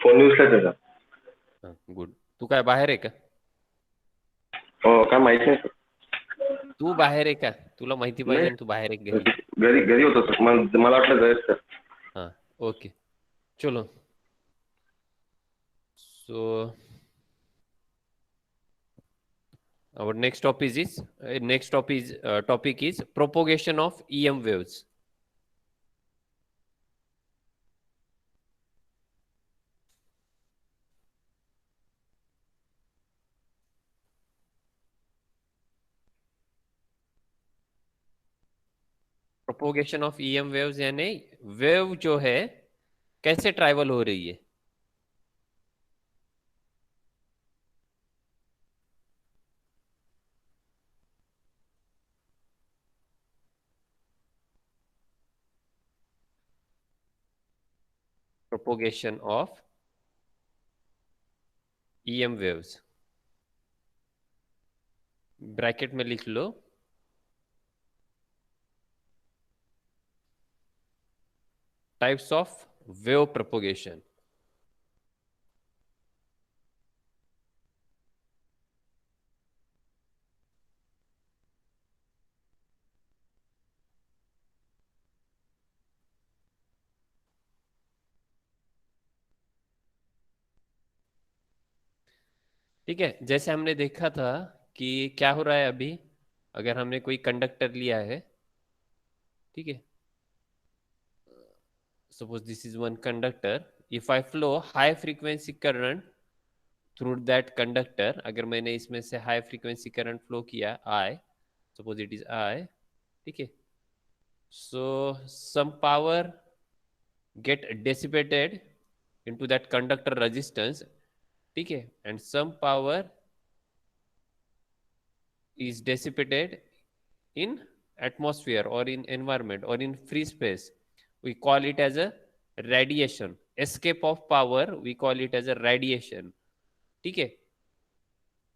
Phone use करते का? Good. तू काय बाहेर आहे का? काय माहित नाही सर. तू बाहेर आहे का? तुला माहिती नाही, पाहिजे ना, तू बाहेर आहे का घरी? घरी घरी होतो सर. मला वाटलं घरीच सर. हाँ. ओके. चलो. So our next topic is propagation of EM waves. Propagation of EM waves यानी वेव जो है कैसे ट्रैवल हो रही है. Propagation of EM waves bracket में लिख लो. Types of wave propagation. ठीक है, जैसे हमने देखा था कि क्या हो रहा है अभी. अगर हमने कोई कंडक्टर लिया है, ठीक है, suppose this is one conductor. If I flow high frequency current through that conductor, अगर मैंने इसमें से हाई फ्रीक्वेंसी करंट फ्लो किया I, suppose it is I, ठीक है, so some power get dissipated into that conductor resistance, ठीक है, and some power is dissipated in atmosphere or in environment or in free space. We call it as a radiation. Escape of power we call it as a radiation. ठीक है,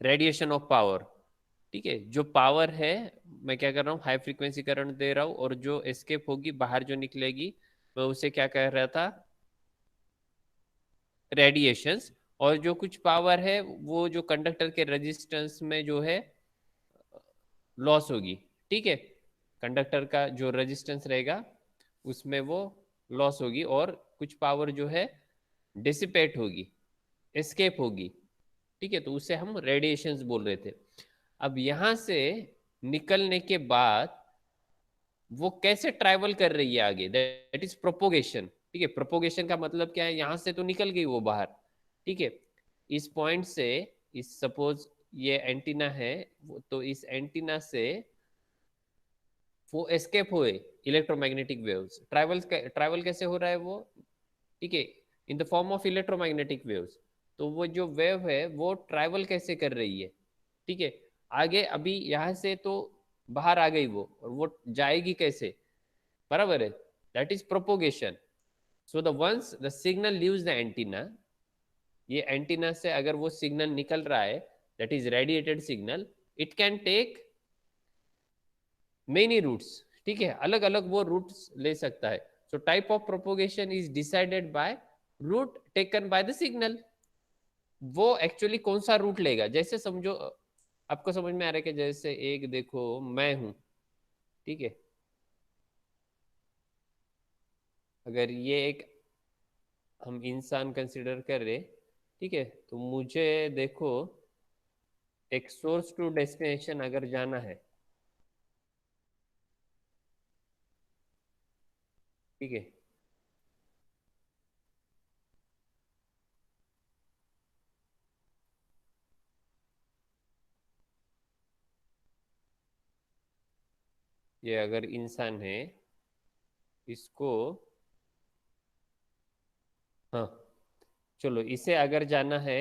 radiation of power. ठीक है, जो power है, मैं क्या कर रहा हूँ, हाई फ्रीक्वेंसी करंट दे रहा हूँ, और जो एस्केप होगी बाहर जो निकलेगी, मैं उसे क्या कह रहा था, रेडिएशंस. और जो कुछ पावर है वो जो कंडक्टर के रेजिस्टेंस में जो है लॉस होगी. ठीक है, कंडक्टर का जो रेजिस्टेंस रहेगा उसमें वो लॉस होगी, और कुछ पावर जो है डिसिपेट होगी, एस्केप होगी. ठीक है, तो उसे हम रेडिएशंस बोल रहे थे. अब यहां से निकलने के बाद वो कैसे ट्रैवल कर रही है आगे, दैट इज प्रोपोगेशन. ठीक है, प्रोपोगेशन का मतलब क्या है, यहां से तो निकल गई वो बाहर. ठीक है, इस पॉइंट से, इस सपोज ये एंटीना है, तो इस एंटीना से वो एस्केप हुए इलेक्ट्रोमैग्नेटिक वेव्स. ट्रैवल ट्रैवल कैसे हो रहा है वो, ठीक है, in the form of electromagnetic waves. तो वो जो वेव है वो ट्रैवल कैसे कर रही है, ठीक है, आगे. अभी यहाँ से तो बाहर आ गई वो, और वो जाएगी कैसे, बराबर है, that is propagation. So the once the signal leaves the antenna, ये एंटीना से अगर वो सिग्नल निकल रहा है, that is radiated signal, it can take many routes. ठीक है, अलग अलग वो रूट्स ले सकता है. So type of propagation is decided by route taken by the signal. वो एक्चुअली कौन सा रूट लेगा, जैसे समझो, आपको समझ में आ रहा है कि जैसे एक देखो मैं हूं, ठीक है, अगर ये एक हम इंसान कंसिडर कर रहे, ठीक है, तो मुझे देखो एक सोर्स टू डेस्टिनेशन अगर जाना है, ठीक है, ये अगर इंसान है, इसको, हाँ, चलो इसे अगर जाना है,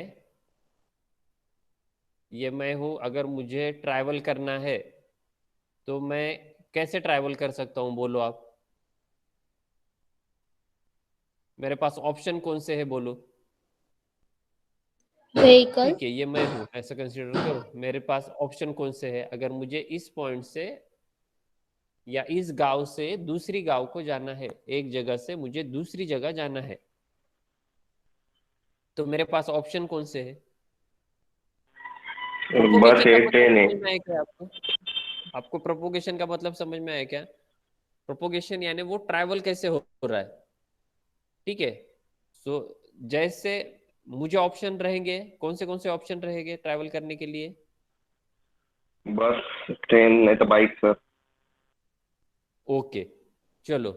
ये मैं हूं, अगर मुझे ट्रैवल करना है तो मैं कैसे ट्रैवल कर सकता हूं, बोलो आप. मेरे पास ऑप्शन कौन से है, बोलो. व्हीकल। ठीक है, ये मैं हूं, ऐसा कंसीडर करो, मेरे पास ऑप्शन कौन से है, अगर मुझे इस पॉइंट से या इस गांव से दूसरी गांव को जाना है, एक जगह से मुझे दूसरी जगह जाना है, तो मेरे पास ऑप्शन कौन से है? बस प्रोपोगेशन का है, मतलब ट्रेन है। समझ में आया क्या आपको? आपको प्रोपोगेशन का मतलब समझ में आया क्या? प्रोपोगेशन यानी वो ट्रैवल कैसे हो रहा है, ठीक है। सो जैसे मुझे ऑप्शन रहेंगे, कौन से ऑप्शन रहेंगे ट्रैवल करने के लिए? बस, ट्रेन नहीं तो बाइक सर। ओके, चलो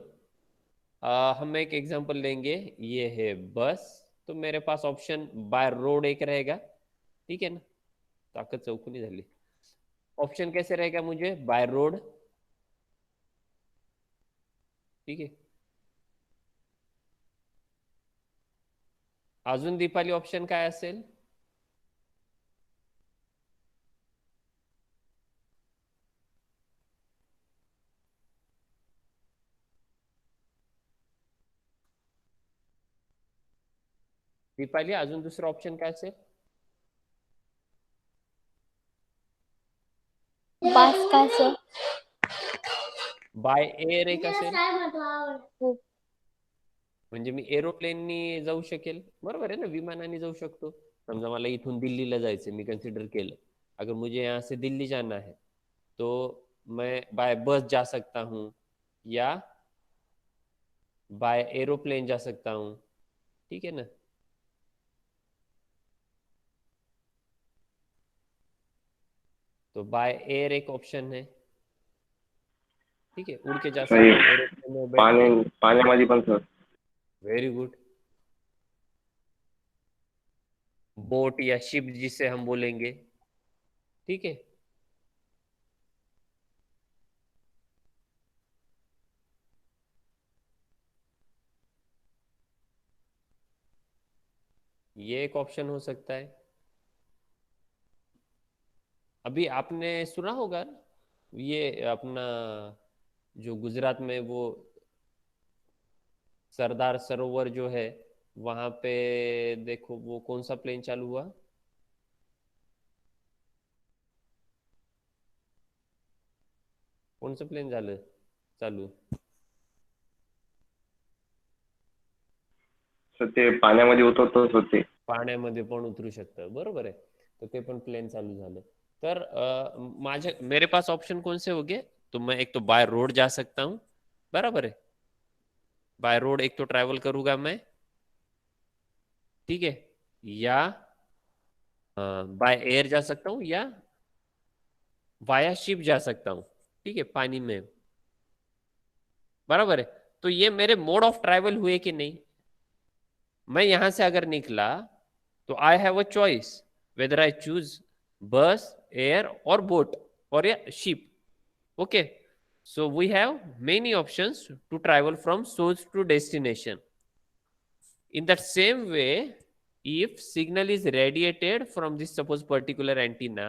हम एक एग्जांपल लेंगे। ये है बस, तो मेरे पास ऑप्शन बाय रोड एक रहेगा, ठीक है ना? ताकद चौकून झाली। ऑप्शन कैसे रहेगा मुझे? बाय रोड, ठीक है। अजून दीपाली ऑप्शन काय असेल? दीपाली अजून दुसरा ऑप्शन काय असेल? बस का सर? बाय एअर एक असेल, हो. म्हणजे मी एरोप्लेननी जाऊ शकेल, बरोबर आहे ना, विमानाने जाऊ शकतो। समजा मला इथून दिल्लीला जायचं, मी कन्सिडर केलं, अगर मुझे यहाँ से दिल्ली जाना है तो मैं बाय बस जा सकता हूँ या बाय एरोप्लेन जा सकता हूँ, ठीक है ना। तो बाय एयर एक ऑप्शन है, ठीक है, उड़ के जा सही। सकता हूँ एरोप्लेन में बैठ के। पाणी पाण्यामध्ये पण सर। Very good. बोट या शिप जिसे हम बोलेंगे, ठीक है। ये एक ऑप्शन हो सकता है। अभी आपने सुना होगा ना, ये अपना जो गुजरात में वो सरदार सरोवर जो है, वहां पे देखो वो कौन सा प्लेन चालू हुआ? कौन सा प्लेन झालं चालू? सर ते पाण्यामध्ये उतरतच होते. पाण्यामध्ये पण उतरू शकतं, बरोबर आहे। तर ते पण प्लेन चालू झालं। तर माझे मेरे पास ऑप्शन कौन से हो गए? तो मैं एक तो बाय रोड जा सकता हूँ, बराबर है, बाय रोड एक तो ट्रैवल करूंगा मैं, ठीक है, या बाय एयर जा सकता हूँ या वाया शिप जा सकता हूँ, ठीक है, पानी में, बराबर है। तो ये मेरे मोड ऑफ ट्रैवल हुए कि नहीं? मैं यहां से अगर निकला तो I have a choice whether I choose बस, एयर और बोट और या ship, okay. So we have many options to travel from source to destination. In that same way, if signal is radiated from this suppose particular antenna,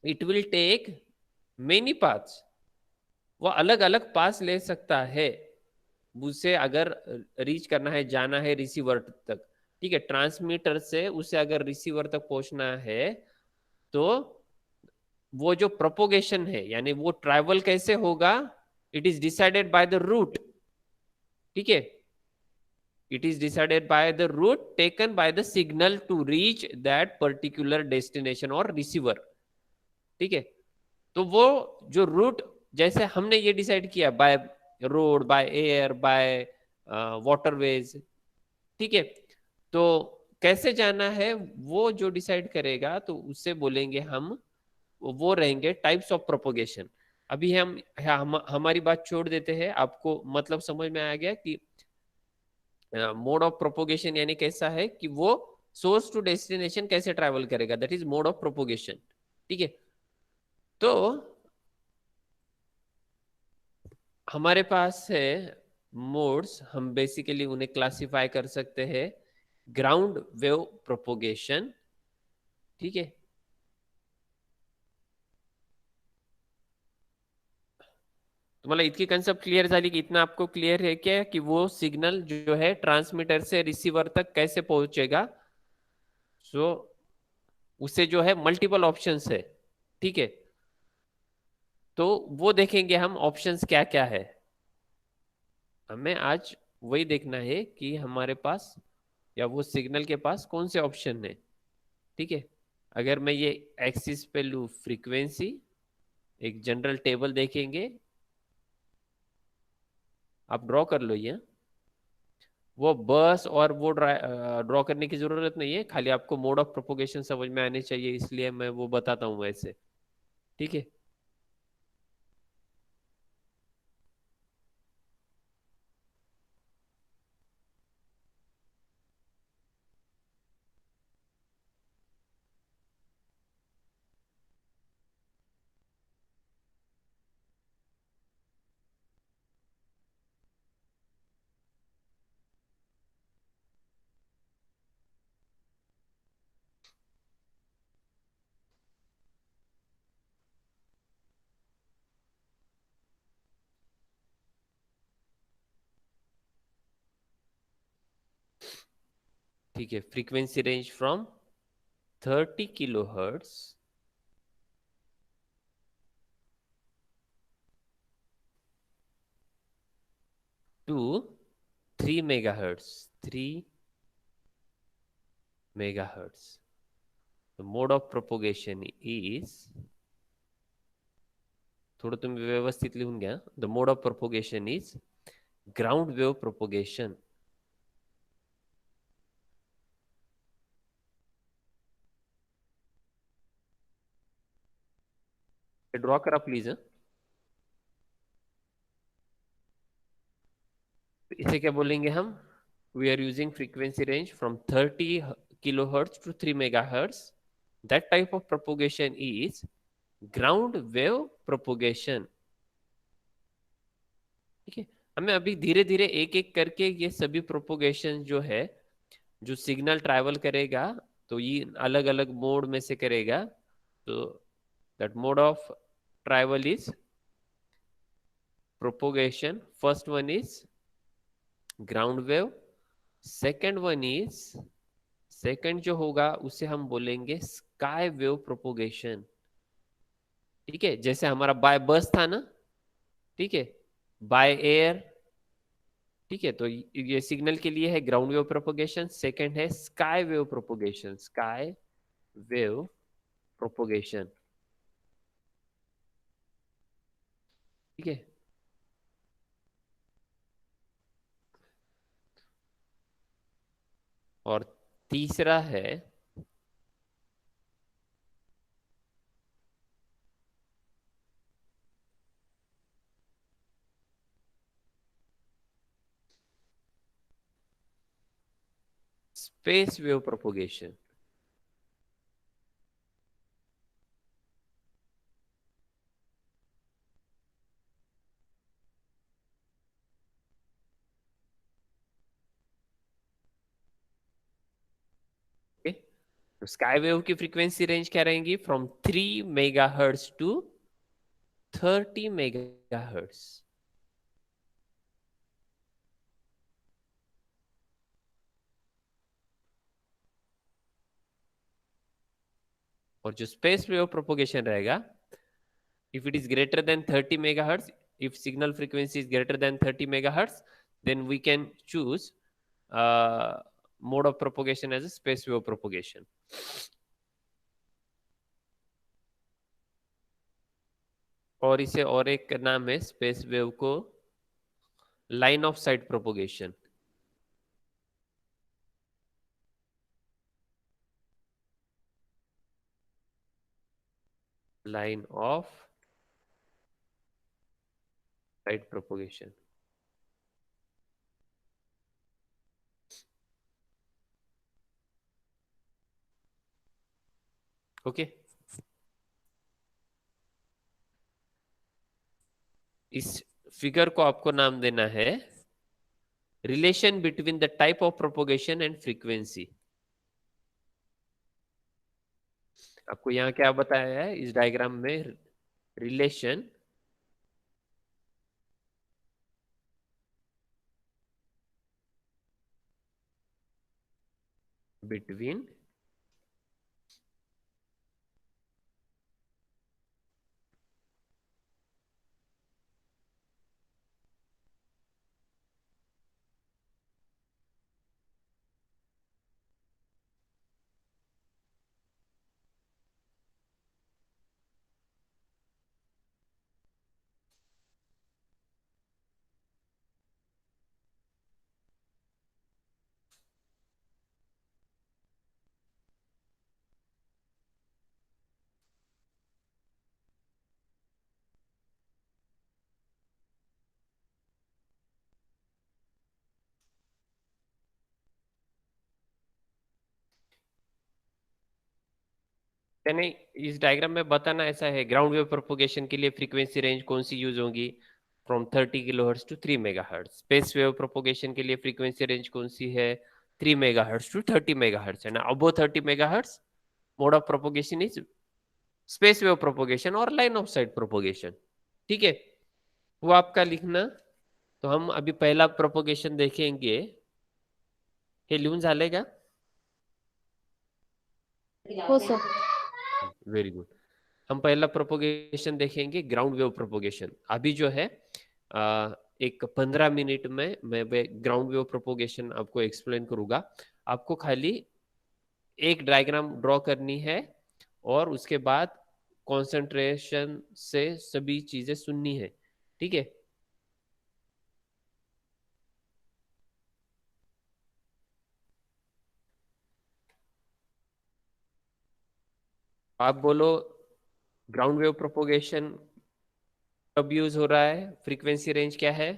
it will take many paths. वो अलग अलग पास ले सकता है, उसे अगर reach करना है, जाना है रिसीवर तक, ठीक है, ट्रांसमीटर से उसे अगर रिसीवर तक पहुंचना है, तो वो जो प्रोपोगेशन है यानी वो ट्रैवल कैसे होगा, it is decided by the route, ठीक है। It is decided by the route taken by the signal to reach that particular destination और रिसीवर, ठीक है। तो वो जो रूट, जैसे हमने ये डिसाइड किया by road, by air, by waterways, ठीक है। तो कैसे जाना है वो जो डिसाइड करेगा, तो उससे बोलेंगे वो रहेंगे टाइप्स ऑफ प्रोपोगेशन। अभी हमारी बात छोड़ देते हैं, आपको मतलब समझ में आ गया कि मोड ऑफ प्रोपोगेशन यानी कैसा है कि वो सोर्स टू डेस्टिनेशन कैसे ट्रैवल करेगा, that is mode of propagation, ठीक है। तो हमारे पास है मोड्स, हम बेसिकली उन्हें क्लासिफाई कर सकते हैं। ग्राउंड वेव प्रोपोगेशन, ठीक है, तुम्हाला इतकी कन्सेप्ट क्लियर झाली की इतना आपको क्लियर है क्या कि वो सिग्नल जो है ट्रांसमीटर से रिसीवर तक कैसे पहुंचेगा? सो उसे जो है मल्टीपल ऑप्शंस है, ठीक है। तो वो देखेंगे हम ऑप्शंस क्या क्या है। हमें आज वही देखना है कि हमारे पास या वो सिग्नल के पास कौन से ऑप्शन है। ठीक है, अगर मैं ये एक्सिस पे लूँ फ्रीक्वेंसी, एक जनरल टेबल देखेंगे, आप ड्रॉ कर लो ये। वो बस और वो ड्रॉ करने की जरूरत नहीं है, खाली आपको मोड ऑफ प्रोपोगेशन समझ में आने चाहिए, इसलिए मैं वो बताता हूँ वैसे। ठीक है, ठीक है, frequency range from 30 kHz to 3 MHz, 3 MHz. The mode of propagation is, थोडं तुम्ही व्यवस्थित लिहून घ्या. The mode of propagation is ground wave propagation. Draw करा प्लीज. इसे क्या बोलेंगे हम? We are using frequency range from 30 kHz to 3 MHz. That type of propagation is ground wave propagation. ठीक है, हमें अभी धीरे धीरे एक एक करके ये सभी प्रोपोगेशन जो है, जो सिग्नल ट्रैवल करेगा, तो ये अलग अलग मोड में से करेगा. तो that mode of travel is propagation. First one is ground wave, second one is, second जो होगा उसे हम बोलेंगे स्काई वेव प्रोपोगेशन. ठीक है, जैसे हमारा बाय बस था ना, ठीक है, बाय एयर. ठीक है, तो ये सिग्नल के लिए है ग्राउंड वेव प्रोपोगेशन. सेकंड है sky wave propagation, sky wave propagation. ठीक है, और तीसरा है स्पेस वेव प्रोपोगेशन. तो स्काई वेव की फ्रीक्वेंसी रेंज क्या रहेंगी? From 3 MHz to 30 MHz. और जो स्पेस वेव प्रोपोगेशन रहेगा, if it is greater than 30 megahertz, if signal frequency is greater than 30 megahertz, then we can choose uh, mode of propagation as a space wave propagation. और इसे और एक नाम है space wave को line of site propagation. Line of site propagation. Okay, इस figure को आपको नाम देना है relation between the type of propagation and frequency. आपको यहाँ क्या बताया है इस डायग्राम में? रिलेशन बिटवीन यानी इस डायग्राम में बताना ऐसा है, ग्राउंड वेव प्रोपोगेशन के लिए फ्रीक्वेंसी रेंज कौन सी यूज होगी, from 30 kilohertz to 3 megahertz. Space wave propagation के लिए फ्रीक्वेंसी रेंज कौन सी है, 3 मेगाहर्ट्ज टू 30 मेगाहर्ट्ज, है ना। अबो 30 megahertz mode of propagation is space wave propagation और लाइन ऑफ साइट प्रोपोगेशन, ठीक है, वो आपका लिखना। तो हम अभी पहला प्रोपोगेशन देखेंगे, हे लिहून झालंय का? हो सर। Very good. हम पहला प्रोपोगेशन देखेंगे, ग्राउंड वेव प्रोपोगेशन। अभी जो है एक 15 मिनट में मैं ग्राउंड वेव प्रोपोगेशन आपको एक्सप्लेन करूंगा। आपको खाली एक डायग्राम ड्रॉ करनी है और उसके बाद कंसंट्रेशन से सभी चीजें सुननी है, ठीक है। आप बोलो ग्राउंड वेव प्रोपोगेशन कब यूज हो रहा है, फ्रीक्वेंसी रेंज क्या है?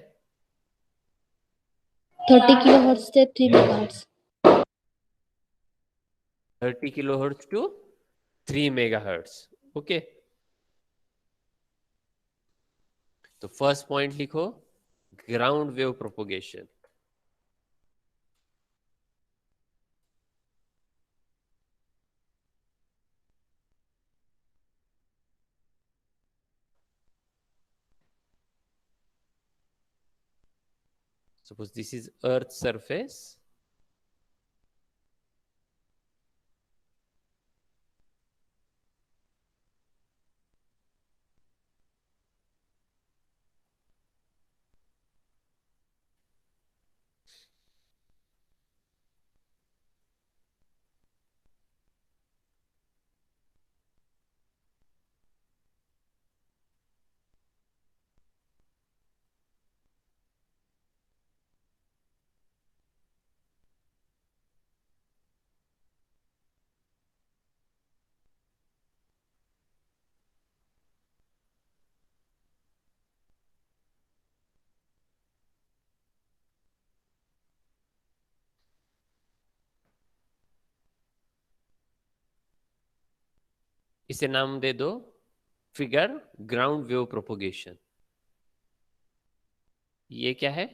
30 किलोहर्ट्ज से 3 megahertz. 30 kilohertz to 3 megahertz, okay. तो फर्स्ट पॉइंट लिखो, ground wave propagation. Suppose this is Earth surface. इसे नाम दे दो फिगर ग्राउंड वेव प्रोपोगेशन। ये क्या है?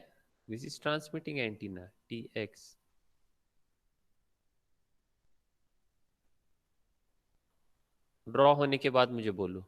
This is transmitting antenna TX। Draw होने के बाद मुझे बोलो।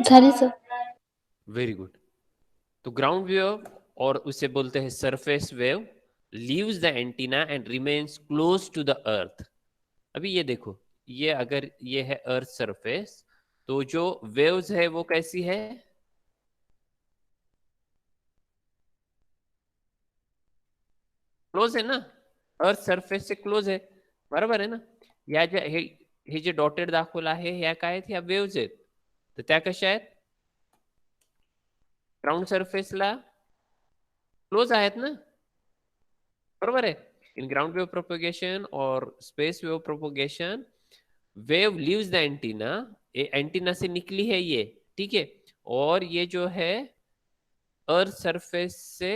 झाली सर। Very good. तो ग्राउंड वेव और उसे बोलते हैं surface wave, leaves the antenna and remains close to the earth. अभी ये देखो, ये अगर ये है अर्थ सरफेस, तो जो वेव्स है वो कैसी है? क्लोज है ना, अर्थ सरफेस से क्लोज आहे, बरोबर आहे ना। या ज्या हे जे डॉटेड दाखवलं आहे ह्या काय आहेत, ह्या वेव्स आहेत, तर त्या कशा आहेत? ग्राउंड सरफेसला क्लोज आहेत ना, बरोबर आहे। इन ग्राउंड वेव प्रोपोगेशन और space wave propagation, wave leaves the antenna, antenna से निकली है ये, ठीक है, और ये जो है अर्थ सरफेस से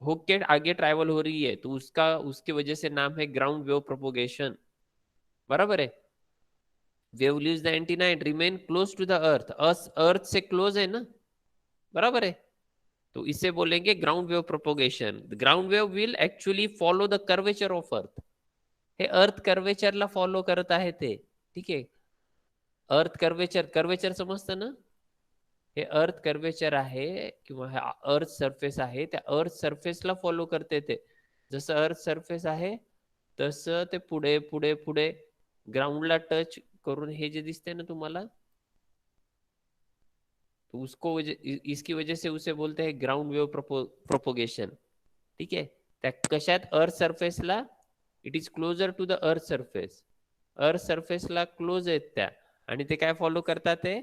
होके आगे ट्रैवल हो रही है, तो उसका उसकी वजह से नाम है ग्राउंड वेव प्रोपोगेशन, बराबर है। Wave leaves the antenna and remain close to the earth, earth से क्लोज है ना, बराबर है। तो इसे बोलेंगे ground wave propagation. Ground wave will actually follow the curvature of earth, हे अर्थ कर्वेचरला फॉलो करत आहे ते, ठीक आहे। अर्थ कर्वेचर, कर्वेचर समजतं ना, हे अर्थ कर्वेचर आहे किंवा हे अर्थ सरफेस आहे, त्या अर्थ सरफेसला फॉलो करते ते। जसं अर्थ सरफेस आहे तसं ते पुढे पुढे पुढे ग्राउंडला टच करून हे जे दिसते ना तुम्हाला, तो उसको इसकी वजह से उसे बोलते हैं ग्राउंड वेव प्रोपोगेशन. ठीक आहे. त्या कशात अर्थ सरफेसला it is closer to the earth surface. Earth सरफेसला क्लोज आहेत त्या, आणि ते काय फॉलो करतात ते,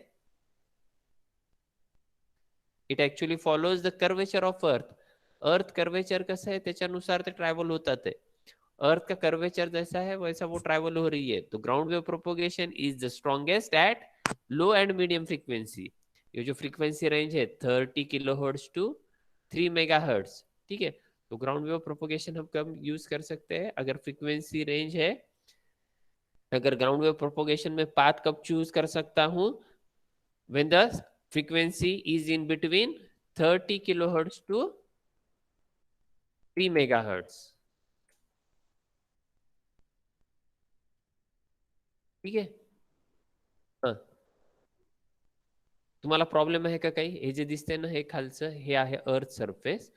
it actually follows the curvature of earth. Earth curvature कसं है त्याच्यानुसार ते ट्रैवल होता है. अर्थ का कर्वेचर जैसा है वैसा वो ट्रैवल हो रही है. तो ground wave propagation is the strongest at low and medium frequency. ये जो फ्रीक्वेंसी रेंज है 30 किलोहर्ट्ज टू 3 मेगाहर्ट्ज. ठीक है. तो ग्राउंड वेव प्रोपोगेशन हम कब यूज कर सकते हैं, अगर फ्रीक्वेंसी रेंज है, अगर ग्राउंड वेव प्रोपोगेशन में पाथ कब चूज कर सकता हूं, when the frequency is in between 30 kilohertz to 3 megahertz. ठीक आहे. तुम्हाला प्रॉब्लेम आहे का काही? हे जे दिसते ना हे खालचं, हे आहे अर्थ सरफेस.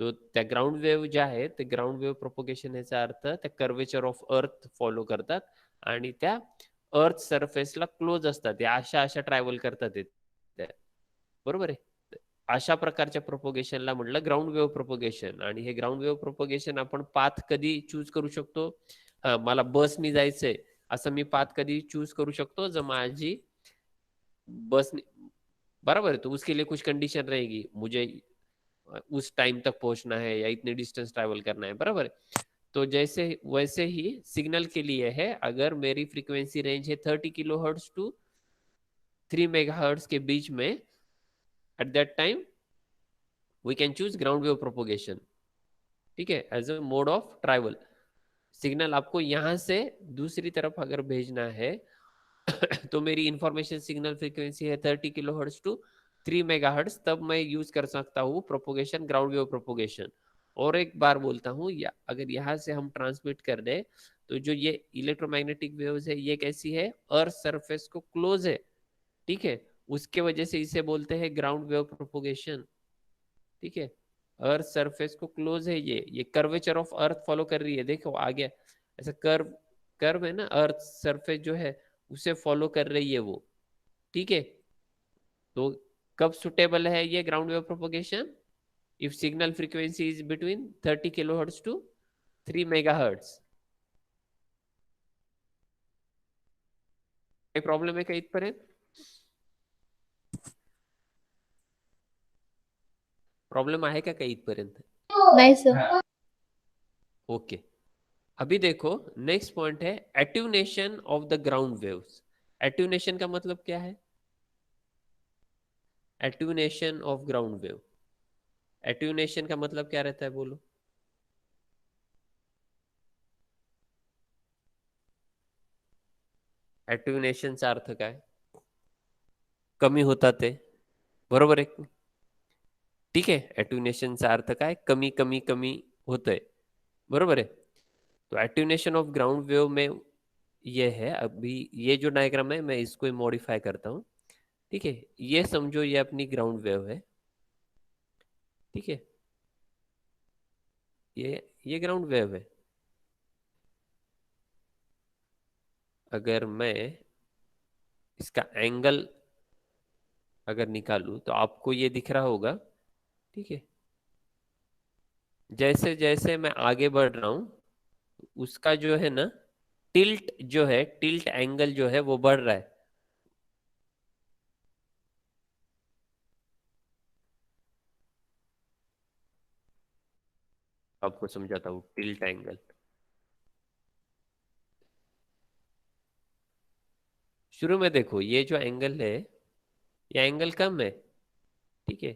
तो त्या ग्राउंड वेव्ह ज्या आहेत ते ग्राउंड वेव्ह प्रोपोगेशन याचा अर्थ त्या कर्वेचर ऑफ अर्थ फॉलो करतात आणि त्या अर्थ सरफेसला क्लोज असतात. या अशा अशा ट्रॅव्हल करतात ते, बरोबर आहे. अशा प्रकारच्या प्रोपोगेशनला म्हटलं ग्राउंड वेव्ह प्रोपोगेशन. आणि हे ग्राउंड वेव्ह प्रोपोगेशन आपण पाथ कधी चूज करू शकतो, मला बसनी जायचंय असं मी पाथ कधी चूज करू शकतो, जर माझी बस बराबर है. तो उसके लिए कुछ कंडीशन रहेगी, मुझे उस टाइम तक पहुंचना है या इतने डिस्टेंस ट्रैवल करना है, बराबर है. तो जैसे वैसे ही सिग्नल के लिए है, अगर मेरी फ्रीक्वेंसी रेंज है 30 किलोहर्ट्ज टू 3 मेगाहर्ट्ज के बीच में, at that time we can choose ground wave propagation. ठीक है, as a mode of travel. Signal आपको यहां से दूसरी तरफ अगर भेजना है तो मेरी इंफॉर्मेशन सिग्नल फ्रीक्वेंसी है 30 किलोहर्ट्ज टू 3 मेगाहर्ट्ज, तब मैं यूज कर सकता हूँ प्रोपोगेशन, ग्राउंड वेव प्रोपोगेशन. और एक बार बोलता हूँ, या अगर यहाँ से हम ट्रांसमिट कर दे, तो जो ये इलेक्ट्रोमैग्नेटिक वेव्स है ये कैसी है, अर्थ सरफेस को क्लोज है. ठीक है, उसके वजह से इसे बोलते हैं ग्राउंड वेव प्रोपोगेशन. ठीक है, अर्थ सरफेस को क्लोज है, ये कर्वेचर ऑफ अर्थ फॉलो कर रही है. देखो आ गया ऐसा कर्व, कर्व है ना, अर्थ सरफेस जो है उसे फॉलो कर रही है वो. ठीक है, तो कब सुटेबल है ये ground wave propagation, if signal frequency is between 30 kilohertz to 3 megahertz. काही प्रॉब्लेम आहे का इथपर्यंत? प्रॉब्लेम आहे का काही इथपर्यंत? नहीं सर. ओके. अभी देखो नेक्स्ट पॉइंट है attenuation of the ground waves. Attenuation का मतलब क्या है? Attenuation of ground wave, attenuation का मतलब क्या रहता है बोलो? एट्यूनेशनचा अर्थ काय? कमी होतात ते, बरोबर आहे. ठीक है, एट्यूनेशनचा अर्थ काय? कमी कमी कमी होतंय, बरोबर है. तो एट्यूनेशन ऑफ ग्राउंड वेव में ये है, अभी ये जो डायग्राम है मैं इसको मॉडिफाई करता हूँ. ठीक है, ये समझो ये अपनी ग्राउंड वेव है. ठीक है, ये ग्राउंड वेव है. अगर मैं इसका एंगल अगर निकालूं तो आपको ये दिख रहा होगा. ठीक है, जैसे जैसे मैं आगे बढ़ रहा हूं उसका जो है ना टिल्ट जो है, टिल्ट एंगल जो है वो बढ़ रहा है. आपको समझाता हूँ टिल्ट एंगल. शुरू में देखो ये जो एंगल है ये एंगल कम है. ठीक है,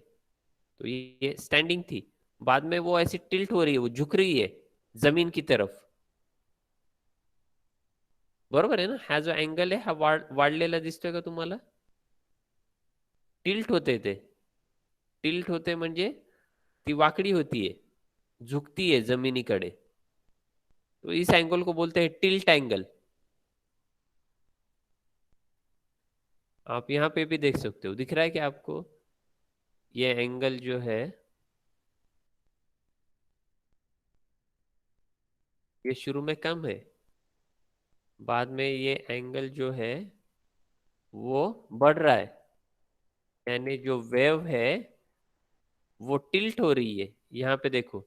तो ये स्टैंडिंग थी, बाद में वो ऐसी टिल्ट हो रही है, वो झुक रही है जमीन की तरफ, बरोबर आहे ना. हा जो अँगल आहे हा वाढलेला दिसतोय का तुम्हाला? टिल्ट होते ते, टिल्ट होते म्हणजे ती वाकडी होतीये, झुकतीये जमिनीकडे. तो इस एंगल को बोलते हैं टिल्ट एंगल. आप यहाँ पे भी देख सकते हो, दिख रहा है क्या आपको? ये एंगल जो है ये शुरू में कम है, बाद में ये एंगल जो है वो बढ़ रहा है, यानी जो वेव है वो टिल्ट हो रही है। यहाँ पे देखो,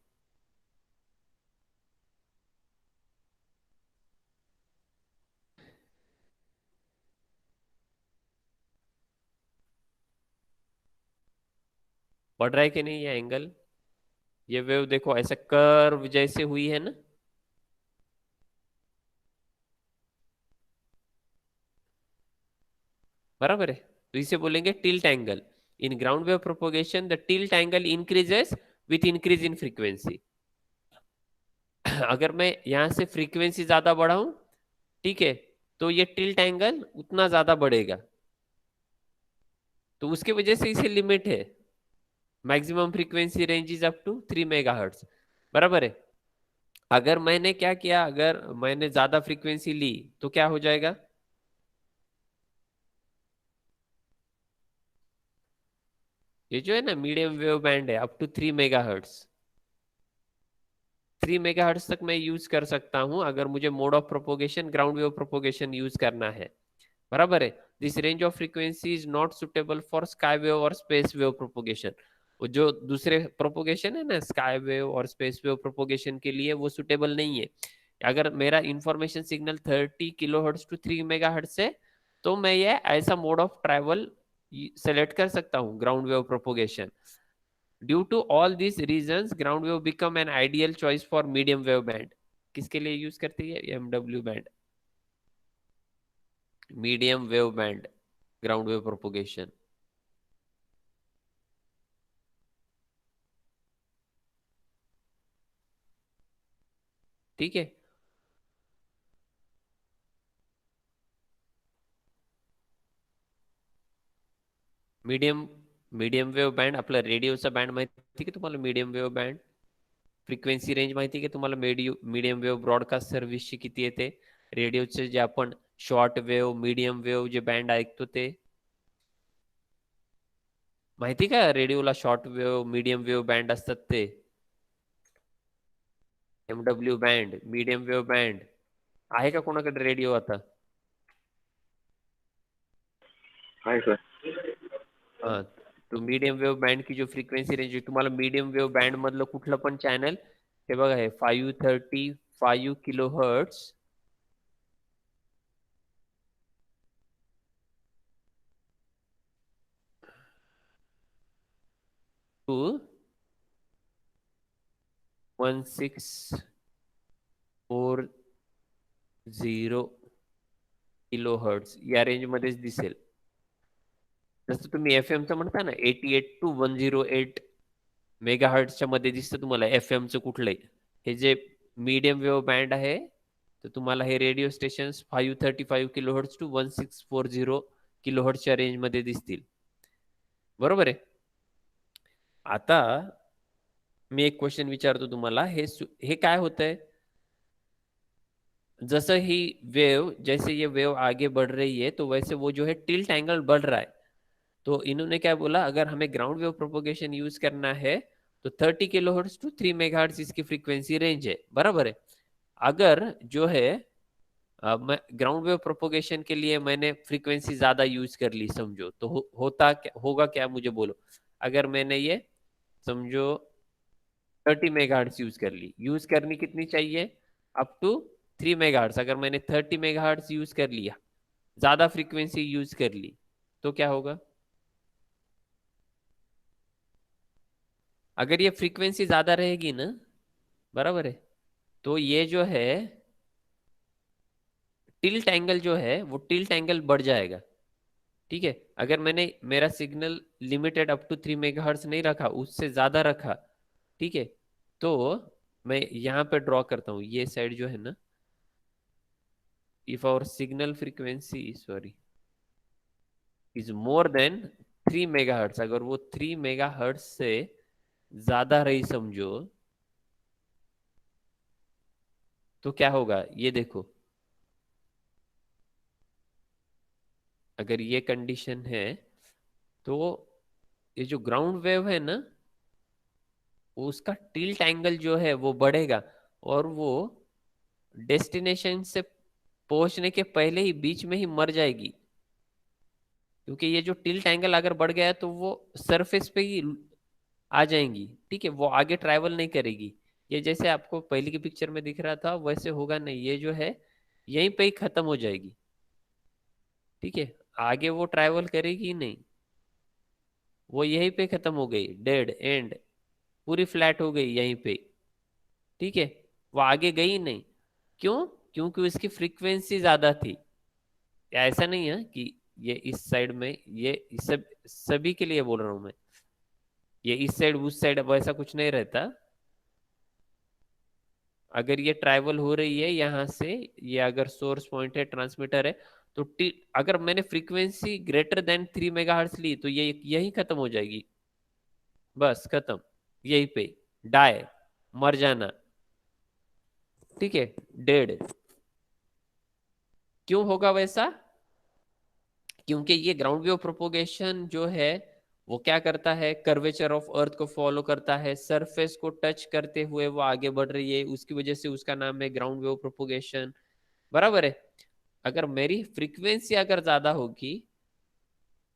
बढ़ रहा है कि नहीं ये एंगल? ये वेव देखो ऐसा कर्व जैसे हुई है ना, बराबर है। तो इसे बोलेंगे tilt angle. In ground wave propagation the tilt angle increases with increase in frequency. अगर मैं यहां से फ्रीक्वेंसी ज्यादा बढ़ाऊं, ठीक है, तो ये टिल्ट एंगल उतना ज्यादा बढ़ेगा। तो उसके वजह से इसे लिमिट है, maximum frequency range is up to 3 megahertz, बराबर है। अगर मैंने क्या किया, अगर मैंने ज्यादा फ्रीक्वेंसी ली तो क्या हो जाएगा? ये जो है ना मीडियम वेव बैंड है अप टू 3 मेगाहर्ट्ज, 3 मेगाहर्ट्ज तक मैं यूज कर सकता हूं अगर मुझे mode of propagation ground wave propagation use करना है, बराबर है। This range of frequency is not suitable for sky wave और स्पेस वेव प्रोपोगेशन। वो जो दूसरे प्रोपोगेशन है ना, स्काई वेव और स्पेस वेव प्रोपोगेशन के लिए वो सुटेबल नहीं है। अगर मेरा information signal 30 kilohertz to 3 megahertz है, तो मैं ये ऐसा मोड ऑफ ट्रैवल सेलेक्ट कर सकता हूँ, ground wave propagation. Due to all these reasons ground wave become an ideal choice for medium wave band। किसके लिए यूज करती है? MW band, medium wave band, ground wave propagation. ठीक है। Medium medium wave band, आपला रेडिओचा band माहिती की तुम्हाला? Medium wave band frequency range माहिती की तुम्हाला? मीडियम वेव ब्रॉडकास्ट सर्व्हिसची किती येते? रेडिओचे जे आपण शॉर्ट वेव मीडियम वेव जे बँड ऐकतो ते माहिती का? रेडिओला short wave medium wave band असतात ते, MW band, medium wave band आहे का कोणाकडे रेडिओ आता? आहे सर. हा, तो मीडियम वेव बँड की जो फ्रिक्वेन्सी रेंज आहे, तुम्हाला मीडियम वेव बँड मधलं कुठलं पण चॅनल, हे बघा हे 535 kilo hertz to 1640 kilo hertz या रेंज मध्येच दिसेल। जसं तुम्ही एफ चं म्हणता ना, 88 to 108 मेगाहर्ट्सच्या मध्ये दिसतं तुम्हाला एफ चं कुठलंही। हे जे मीडियम वेव बँड आहे, तर तुम्हाला हे रेडिओ स्टेशन 535 किलोहर्ट्स टू 1640 किलोहर्ट्सच्या रेंज मध्ये दिसतील, बरोबर आहे। आता मी एक क्वेश्चन विचारतो तुम्हाला, हे काय होतंय? जैसे ही वेव, जैसे ये वेव आगे बढ़ रही है तो वैसे वो जो है टिल्ट एंगल बढ़ रहा है। तो इन्होंने क्या बोला, अगर हमें ग्राउंड वेव प्रोपोगेशन यूज करना है तो 30 किलोहर्ट्ज टू 3 मेगाहर्ट्ज इसकी फ्रीक्वेंसी रेंज है, बराबर है। अगर जो है मैं ग्राउंड वेव प्रोपोगेशन के लिए मैंने फ्रीक्वेंसी ज्यादा यूज कर ली समझो, तो होता क्या होगा, क्या मुझे बोलो। अगर मैंने ये समझो 30 मेगाहर्ट्ज यूज कर ली, यूज करनी कितनी चाहिए? Up to 3 megahertz. अगर मैंने 30 मेगाहर्ट्ज यूज कर लिया, ज्यादा फ्रीक्वेंसी यूज कर ली, तो क्या होगा? अगर ये फ्रीक्वेंसी ज्यादा रहेगी ना, बराबर है, तो ये जो है टिल्ट एंगल जो है वो टिल्ट एंगल बढ़ जाएगा। ठीक है। अगर मैंने मेरा signal limited up to 3 megahertz नहीं रखा, उससे ज्यादा रखा, ठीक है, तो मैं यहाँ पे ड्रॉ करता हूँ ये साइड जो है ना, if our signal frequency sorry is more than 3 megahertz, अगर वो 3 मेगाहर्ट्ज से ज्यादा रही समझो, तो क्या होगा ये देखो। अगर ये कंडीशन है तो ये जो ग्राउंड वेव है ना, उसका टिल्ट एंगल जो है वो बढ़ेगा, और वो डेस्टिनेशन से पहुंचने के पहले ही बीच में ही मर जाएगी, क्योंकि ये जो टिल्ट एंगल अगर बढ़ गया है तो वो सरफेस पे ही आ जाएंगी, ठीक है, वो आगे ट्रैवल नहीं करेगी। ये जैसे आपको पहले की पिक्चर में दिख रहा था वैसे होगा नहीं, ये जो है यहीं पे ही खत्म हो जाएगी, ठीक है, आगे वो ट्रैवल करेगी ही नहीं, वो यहीं पे खत्म हो गई, डेड एंड, पूरी फ्लैट हो गई यहीं पे, ठीक है, वो आगे गई ही नहीं। क्यों? क्योंकि उसकी फ्रीक्वेंसी ज्यादा थी। ऐसा नहीं है कि ये इस साइड में, ये सब सभी के लिए बोल रहा हूं मैं, ये इस साइड उस साइड वैसा कुछ नहीं रहता। अगर ये ट्रैवल हो रही है यहाँ से, ये अगर सोर्स पॉइंट है, ट्रांसमीटर है, तो अगर मैंने फ्रीक्वेंसी ग्रेटर देन 3 मेगाहर्ट्ज ली तो ये यही खत्म हो जाएगी, बस खत्म, यही पे डाई, मर जाना, ठीक है, डेड। क्यों होगा वैसा? क्योंकि ये ग्राउंड वेव प्रोपोगेशन जो है वो क्या करता है, कर्वेचर ऑफ अर्थ को फॉलो करता है, सरफेस को टच करते हुए वो आगे बढ़ रही है, उसकी वजह से उसका नाम है ग्राउंड वेव प्रोपोगेशन, बराबर है। अगर मेरी फ्रीक्वेंसी अगर ज्यादा होगी,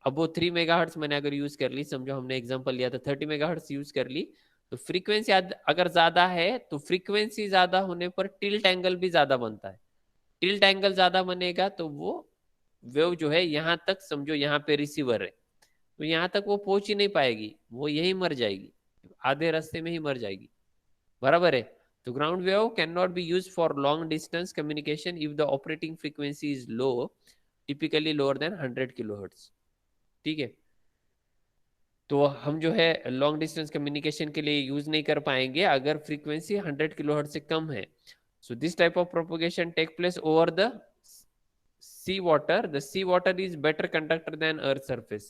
अब वो 3 मेगाहर्ट्ज मैंने अगर यूज कर ली, समझो हमने एग्जांपल लिया था 30 मेगाहर्ट्ज यूज कर ली, तो फ्रीक्वेंसी अगर ज्यादा है तो फ्रीक्वेंसी ज्यादा होने पर टिल्ट एंगल भी ज्यादा बनता है, टिल्ट एंगल ज्यादा बनेगा तो वो वेव जो है यहाँ तक, समझो यहाँ पे रिसीवर है, तो यहाँ तक वो पहुंच ही नहीं पाएगी, वो यही मर जाएगी, आधे रास्ते में ही मर जाएगी, बराबर है। तो ground wave can not be use for long distance communication if the operating frequency is low, typically lower than 100 kilohertz, ठीक है। तो हम जो है लॉन्ग डिस्टेंस कम्युनिकेशन के लिए यूज नहीं कर पाएंगे अगर फ्रीक्वेंसी 100 किलोहर्ट्ज से कम है। So this type of propagation take place over the sea water. The sea water is better conductor than earth surface.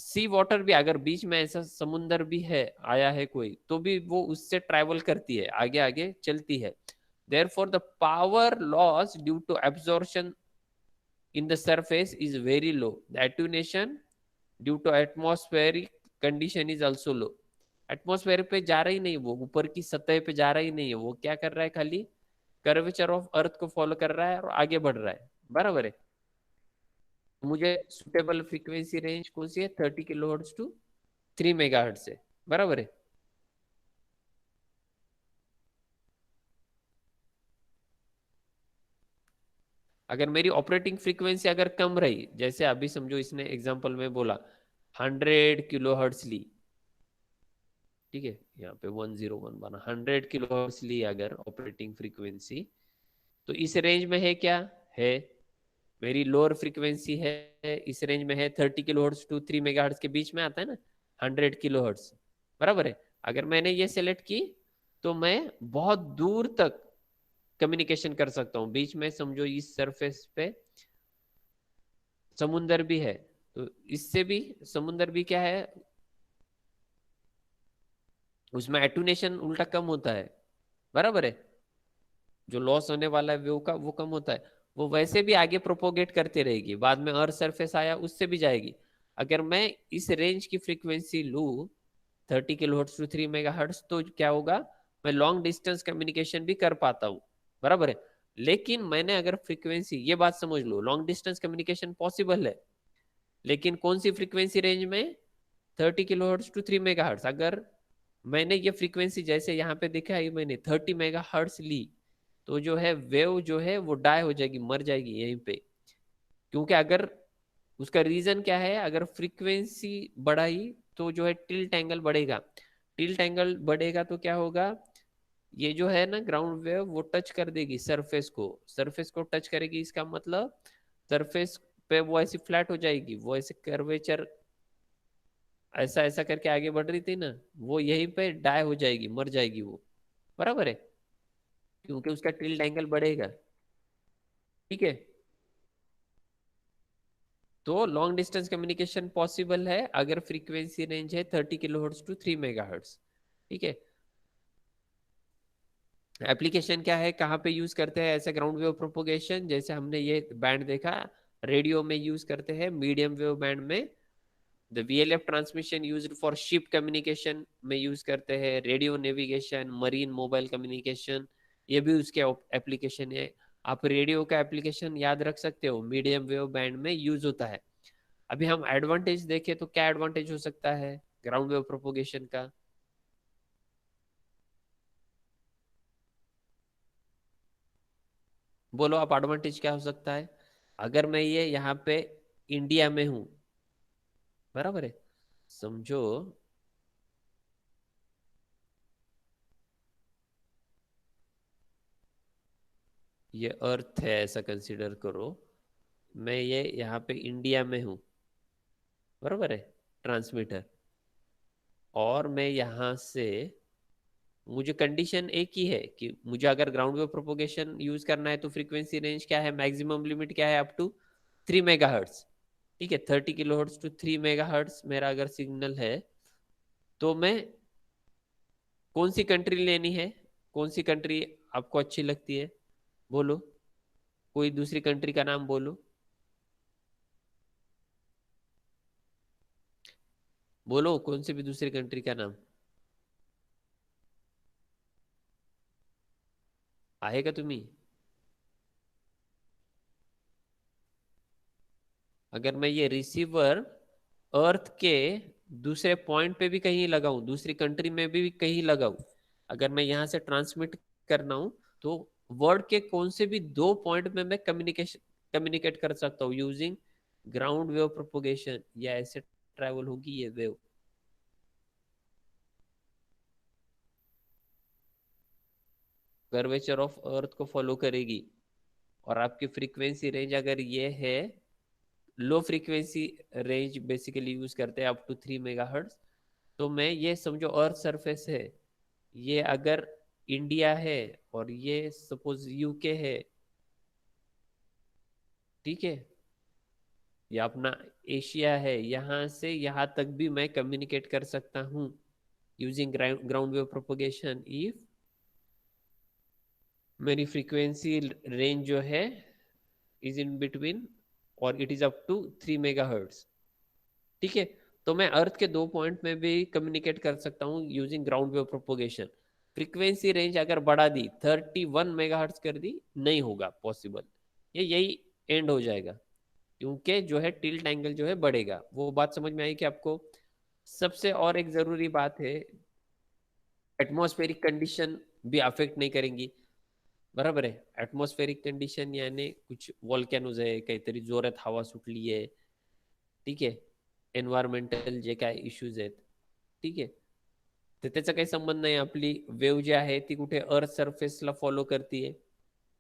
C water भी अगर बीच में ऐसा समुंदर भी है, आया है कोई, तो भी वो उससे ट्रैवल करती है, आगे आगे चलती है। Therefore the power loss due to absorption in the surface is very low. The attenuation due to atmospheric condition is also low. Atmosphere पे जा रही नहीं, वो ऊपर की सतह पे जा रही नहीं है, वो क्या कर रहा है, खाली कर्वेचर ऑफ अर्थ को फॉलो कर रहा है और आगे बढ़ रहा है, बराबर है। मुझे सुटेबल फ्रीक्वेंसी रेंज कौन सी है, 30 किलोहर्ट्ज टू 3 मेगाहर्ट्ज से, बराबर है। अगर मेरी ऑपरेटिंग फ्रीक्वेंसी अगर कम रही, जैसे अभी समझो इसने एग्जांपल में बोला 100 किलोहर्ट्ज ली, ठीक है, यहाँ पे 101 बना, 100 किलोहर्ट्ज ली अगर ऑपरेटिंग फ्रीक्वेंसी, तो इस रेंज में है क्या है, मेरी लोअर फ्रीक्वेंसी है, इस रेंज में है 30 किलोहर्ट्ज टू 3 मेगाहर्ट्ज के बीच में आता है ना, 100 किलोहर्ट्ज, बराबर है। अगर मैंने ये सेलेक्ट की तो मैं बहुत दूर तक कम्युनिकेशन कर सकता हूँ, बीच में समझो इस सरफेस पे समुंदर भी है, तो इससे भी समुंदर भी क्या है, उसमें एटूनेशन उल्टा कम होता है, बराबर है, जो लॉस होने वाला है वेव का वो कम होता है, वो वैसे भी आगे प्रोपोगेट करते रहेगी, बाद में अर्थ सरफेस आया उससे भी जाएगी। अगर मैं इस रेंज की फ्रीक्वेंसी लू 30 किलोहर्ट्ज टू 3 मेगाहर्ट्ज, तो क्या होगा, मैं लॉन्ग डिस्टेंस कम्युनिकेशन भी कर पाता हूँ, बराबर है। लेकिन मैंने अगर फ्रीक्वेंसी, ये बात समझ लो, लॉन्ग डिस्टेंस कम्युनिकेशन पॉसिबल है, लेकिन कौन सी फ्रीक्वेंसी रेंज में, 30 किलोहर्ट्ज टू 3 मेगाहर्ट्ज। अगर मैंने ये फ्रीक्वेंसी जैसे यहाँ पे देखा है, मैंने 30 मेगाहर्ट्ज ली, तो जो है वेव जो है वो डाई हो जाएगी, मर जाएगी यहीं पे। क्योंकि अगर उसका रीजन क्या है, अगर फ्रीक्वेंसी बढ़ाई तो जो है टिल्ट एंगल बढ़ेगा, टिल्ट एंगल बढ़ेगा तो क्या होगा, ये जो है ना ग्राउंड वेव वो टच कर देगी सरफेस को, सरफेस को टच करेगी, इसका मतलब सरफेस पे वो ऐसी फ्लैट हो जाएगी, वो ऐसे कर्वेचर ऐसा ऐसा करके आगे बढ़ रही थी ना, वो यहीं पे डाई हो जाएगी, मर जाएगी वो, बराबर है, क्योंकि उसका टिल्ट एंगल बढ़ेगा, ठीक है। तो लॉन्ग डिस्टेंस कम्युनिकेशन पॉसिबल है अगर फ्रीक्वेंसी रेंज है 30 किलोहर्ट्ज टू 3 मेगाहर्ट्ज, ठीक है। एप्लीकेशन क्या है, कहाँ पे यूज करते हैं ऐसे ग्राउंड वेव प्रोपोगेशन, जैसे हमने ये बैंड देखा, रेडियो में यूज करते हैं, मीडियम वेव बैंड में, the VLF transmission used for ship communication में यूज करते हैं, radio navigation, marine mobile communication, ये भी उसके एप्लीकेशन है। आप रेडियो का एप्लीकेशन याद रख सकते हो, मीडियम वेव बैंड में यूज होता है। अभी हम एडवांटेज देखें तो क्या एडवांटेज हो सकता है ग्राउंड वेव प्रोपोगेशन का? बोलो आप, एडवांटेज क्या हो सकता है? अगर मैं ये यहाँ पे इंडिया में हूं, बराबर है, समझो ये अर्थ है ऐसा कंसीडर करो, मैं ये यहाँ पे इंडिया में हूँ, बराबर है, ट्रांसमीटर, और मैं यहाँ से, मुझे कंडीशन एक ही है कि मुझे अगर ग्राउंड वेव प्रोपोगेशन यूज करना है तो फ्रीक्वेंसी रेंज क्या है, मैक्सिमम लिमिट क्या है, अप टू 3 मेगाहर्ट्ज। ठीक है, 30 किलोहर्ट्ज टू 3 मेगाहर्ट्ज मेरा अगर सिग्नल है, तो मैं कौन सी कंट्री लेनी है, कौन सी कंट्री आपको अच्छी लगती है, बोलो, कोई दूसरी कंट्री का नाम बोलो, बोलो कौन सी भी दूसरी कंट्री का नाम आएगा तुम्हें? अगर मैं ये रिसीवर अर्थ के दूसरे पॉइंट पे भी कहीं लगाऊं, दूसरी कंट्री में भी कहीं लगाऊं, अगर मैं यहाँ से ट्रांसमिट करना हूं, तो वर्ल्ड के कौन से भी 2 पॉइंट में मैं कम्युनिकेट कर सकता हूँ यूजिंग ग्राउंड वेव प्रोपोगेशन, या ऐसे ट्रैवल होगी ये वेव। कर्वेचर ऑफ अर्थ को फॉलो करेगी, और आपकी फ्रीक्वेंसी रेंज अगर ये है, लो फ्रीक्वेंसी रेंज बेसिकली यूज करते हैं अप टू 3 मेगाहर्ट्ज, तो मैं ये समझो अर्थ सरफेस है, ये अगर इंडिया है और ये सपोज यूके है, ठीक है, या अपना एशिया है, यहाँ से यहाँ तक भी मैं कम्युनिकेट कर सकता हूँ using ground wave propagation if मेरी फ्रीक्वेंसी रेंज जो है इज इन बिटवीन और it is up to 3 megahertz. ठीक है, तो मैं अर्थ के 2 पॉइंट में भी कम्युनिकेट कर सकता हूँ using ground wave propagation. Frequency range अगर बढ़ा दी, 31 मेगाहर्ट्ज कर दी, नहीं होगा पॉसिबल, ये यही एंड हो जाएगा, क्योंकि जो है टिल्ट एंगल जो है बढ़ेगा। वो बात समझ में आई कि आपको? सबसे और एक जरूरी बात है, एटमॉस्फेरिक कंडीशन भी अफेक्ट नहीं करेंगी, बरोबर आहे. ऍटमॉस्फेरिक कंडिशन याने कुछ वॉल्कॅनोज आहे, काहीतरी जोरात हवा सुटली आहे, ठीक आहे, एन्व्हायरमेंटल जे काय इश्यूज आहेत, ठीक आहे, तर त्याचा काही संबंध नाही. आपली वेव्ह जी आहे ती कुठे अर्थ सरफेसला फॉलो करते.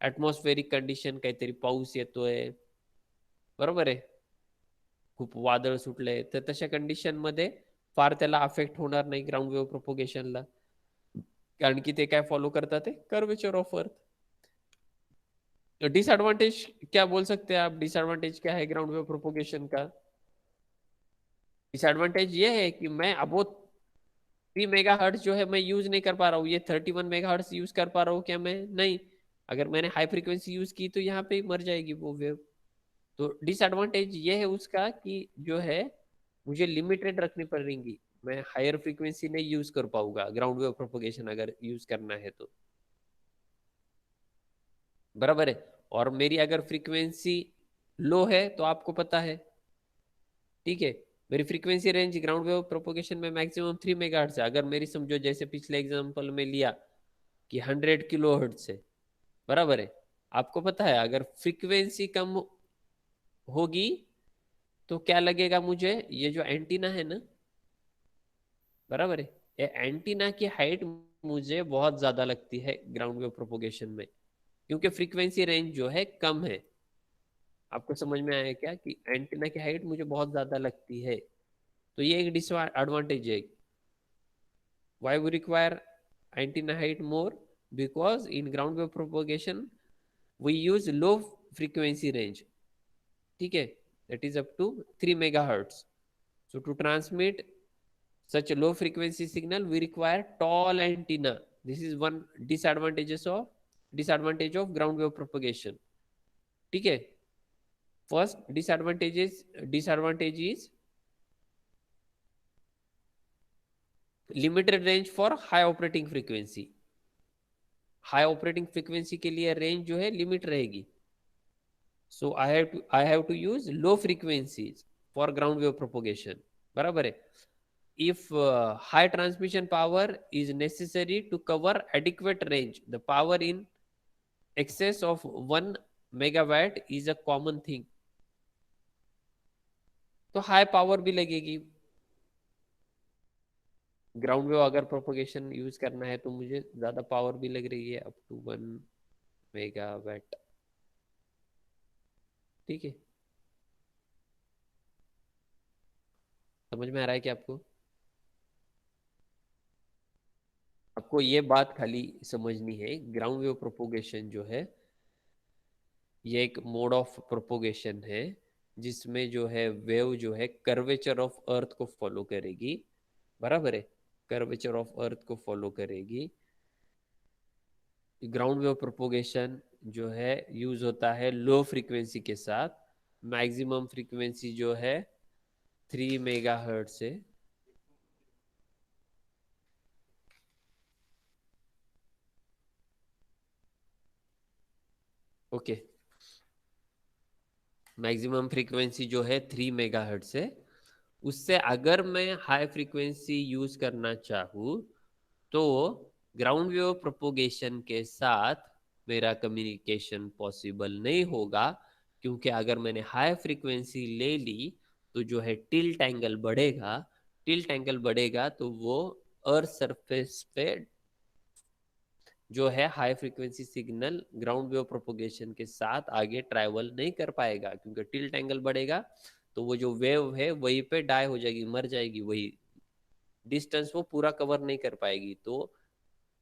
ऍटमॉस्फेरिक कंडिशन, काहीतरी पाऊस येतोय, बरोबर आहे, खूप वादळ सुटलंय, तर तशा कंडिशन मध्ये फार त्याला अफेक्ट होणार नाही ग्राउंड वेव्ह प्रोपोगेशनला, कारण की ते काय फॉलो करतात, ते कर्वेचर ऑफ अर्थ. डिसएडवांटेज क्या बोल सकते हैं आप? डिसएडवांटेज क्या है ग्राउंड वेव प्रोपोगेशन का? डिसएडवांटेज ये है कि मैं अब वो 3 मेगाहर्ट्ज जो है मैं यूज नहीं कर पा रहा हूँ, ये 31 मेगाहर्ट्ज यूज कर पा रहा हूँ क्या मैं? नहीं. अगर मैंने हाई फ्रीक्वेंसी यूज की तो यहाँ पे ही मर जाएगी वो वेव. तो डिसएडवांटेज ये है उसका कि जो है मुझे लिमिटेड रखनी पड़ेगी, मैं हायर फ्रीक्वेंसी नहीं यूज कर पाऊंगा ग्राउंड वेव प्रोपोगेशन अगर यूज करना है तो, बराबर है. और मेरी अगर फ्रीक्वेंसी लो है तो आपको पता है, ठीक है, मेरी frequency range ground wave propagation में मैक्सिमम 3 मेगाहर्ट्ज है. अगर मेरी समझो जैसे पिछले एग्जांपल में लिया कि 100 किलोहर्ट्ज है, बराबर है, आपको पता है अगर फ्रीक्वेंसी कम होगी तो क्या लगेगा मुझे, ये जो एंटीना है ना, बराबर है, ये एंटीना की हाइट मुझे बहुत ज्यादा लगती है ग्राउंड वेव प्रोपोगेशन में, क्योंकि फ्रीक्वेंसी रेंज जो है कम है. आपको समझ में आया क्या कि एंटीना की हाइट मुझे बहुत ज्यादा लगती है, तो ये एक डिसएडवांटेज है. Why we require antenna height more? Because in ground wave propagation we use low frequency range, ठीक है, that is up to 3 megahertz. So to transmit such a low frequency signal we require tall antenna. This is one disadvantage of ground wave propagation. ठीक है, first disadvantage is limited range for high operating frequency. High operating frequency के लिए range जो है limit रहेगी. So I have to use low frequencies for ground wave propagation. बराबर है. If high transmission power is necessary to cover adequate range, the power in excess of 1 megawatt is a common thing. तो high power भी लगेगी. Ground wave अगर propagation use करना है तो मुझे ज्यादा पावर भी लग रही है, अप टू 1 मेगावाट. ठीक है, समझ में आ रहा है कि आपको आपको ये बात खाली समझनी है. ग्राउंड वेव प्रोपोगेशन जो है ये एक मोड ऑफ प्रोपोगेशन है जिसमें जो है वेव जो है कर्वेचर ऑफ अर्थ को फॉलो करेगी. बराबर है, कर्वेचर ऑफ अर्थ को फॉलो करेगी. ग्राउंड वेव प्रोपोगेशन जो है यूज होता है लो फ्रीक्वेंसी के साथ. मैक्सिमम फ्रीक्वेंसी जो है 3 मेगाहर्ट्ज से. ओके, मैक्सिमम फ्रीक्वेंसी जो है 3 मेगाहर्ट्ज से. उससे अगर मैं हाई फ्रीक्वेंसी यूज करना चाहूँ तो ग्राउंड वेव प्रोपोगेशन के साथ मेरा कम्युनिकेशन पॉसिबल नहीं होगा, क्योंकि अगर मैंने हाई फ्रीक्वेंसी ले ली तो जो है टिल्ट एंगल बढ़ेगा. टिल्ट एंगल बढ़ेगा तो वो अर्थ सरफेस पे जो है high frequency signal ground wave propagation के साथ आगे ट्रैवल नहीं कर पाएगा, क्योंकि टिल्ट एंगल बढ़ेगा तो वो जो वेव है वहीं पे डाई हो जाएगी, मर जाएगी. वही डिस्टेंस वो पूरा कवर नहीं कर पाएगी. तो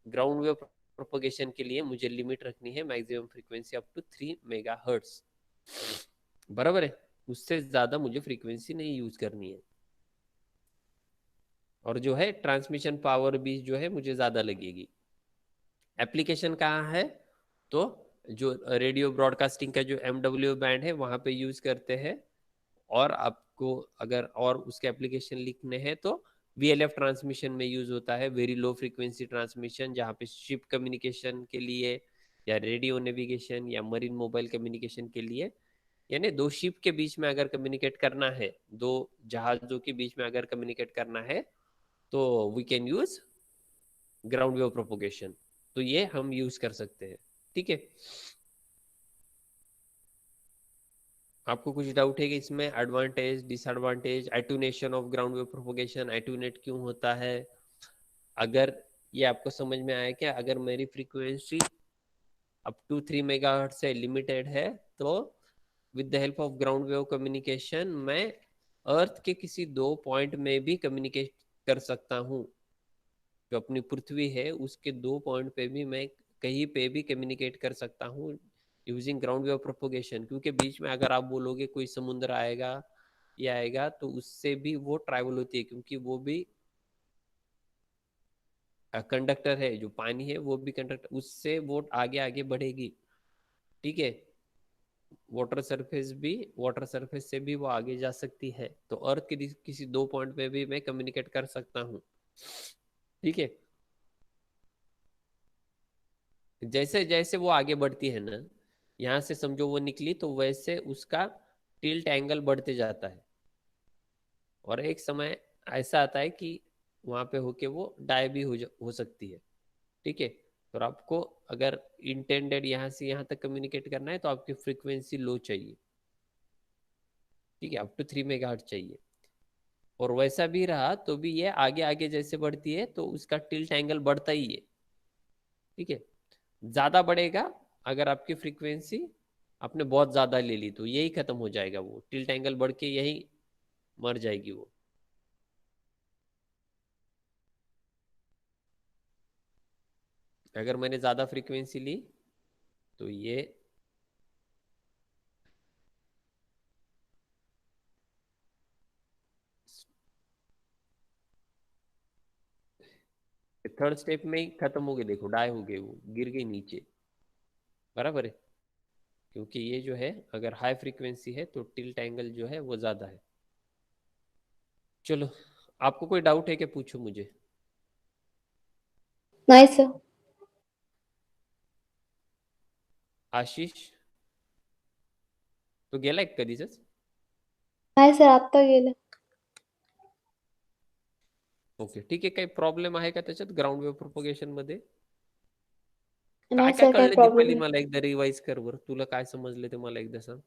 ग्राउंड वेव प्रोपोगेशन के लिए मुझे लिमिट रखनी है maximum frequency up to 3 megahertz. बराबर है, उससे ज्यादा मुझे फ्रीक्वेंसी नहीं यूज करनी है. और जो है ट्रांसमिशन पावर भी जो है मुझे ज्यादा लगेगी. एप्लीकेशन कहाँ है, तो जो रेडियो ब्रॉडकास्टिंग का जो MW बैंड है वहां पे यूज करते हैं. और आपको अगर और उसके एप्लीकेशन लिखने हैं तो VLF ट्रांसमिशन में यूज होता है, वेरी लो फ्रीक्वेंसी ट्रांसमिशन, जहाँ पे शिप कम्युनिकेशन के लिए या रेडियो नेविगेशन या मरीन मोबाइल कम्युनिकेशन के लिए, यानी दो शिप के बीच में अगर कम्युनिकेट करना है, दो जहाजों के बीच में अगर कम्युनिकेट करना है तो we can use ground wave propagation. तो ये हम यूज कर सकते हैं. ठीक है, आपको कुछ डाउट है कि इसमें advantage disadvantage, attenuation of ground wave propagation, attenuate क्यों होता है? अगर ये आपको समझ में आया क्या, अगर मेरी फ्रीक्वेंसी अप टू 3 मेगाहर्ट्ज से लिमिटेड है तो with the help of ground wave communication मैं अर्थ के किसी दो पॉइंट में भी कम्युनिकेट कर सकता हूँ. जो अपनी पृथ्वी है उसके दो पॉइंट पे भी मैं कहीं पे भी कम्युनिकेट कर सकता हूँ यूजिंग ग्राउंड वेव प्रोपोगेशन. क्योंकि बीच में अगर आप बोलोगे कोई समुद्र आएगा या आएगा तो उससे भी वो ट्रैवल होती है, क्योंकि वो भी कंडक्टर है. जो पानी है वो भी कंडक्टर, उससे वो आगे आगे बढ़ेगी. ठीक है, वाटर सरफेस से भी वो आगे जा सकती है. तो अर्थ के किसी दो पॉइंट पे भी मैं कम्युनिकेट कर सकता हूँ. ठीक है, जैसे जैसे वो आगे बढ़ती है ना, यहाँ से समझो वो निकली तो वैसे उसका टिल्ट एंगल बढ़ते जाता है. और एक समय ऐसा आता है कि वहां पे होके वो डाई भी हो सकती है. ठीक है, तो आपको अगर इंटेंडेड यहाँ से यहाँ तक कम्युनिकेट करना है तो आपकी फ्रीक्वेंसी लो चाहिए. ठीक है, अप टू 3 मेगाहर्ट्ज चाहिए. और वैसा भी रहा तो भी ये आगे आगे जैसे बढ़ती है तो उसका टिल्ट एंगल बढ़ता ही है. ठीक है, ज्यादा बढ़ेगा अगर आपकी फ्रीक्वेंसी आपने बहुत ज्यादा ले ली तो यही खत्म हो जाएगा, वो टिल्ट एंगल बढ़ के यही मर जाएगी वो. अगर मैंने ज्यादा फ्रीक्वेंसी ली तो ये थर्ड स्टेप में ही खत्म हो गई. देखो डाई हो गई, वो गिर गई नीचे. बराबर है, क्योंकि ये जो है अगर हाई फ्रीक्वेंसी है तो टिल्ट एंगल जो है वो ज्यादा है. चलो, आपको कोई डाउट है क्या, पूछो मुझे. नहीं सर. आशिष तो गेलाय का कधीच? नाही सर आत्ता गेलं. ओके ठीक आहे. काही प्रॉब्लेम आहे का त्याच्यात ग्राउंड वेव्ह प्रोपगेशन मध्ये? काय नाही काय सर काही कळलं प्रॉब्लेम दीपाली? नाही. मला एकदा रिवाइज कर बरं. तुला काय समजलं ते मला एकदा सांग.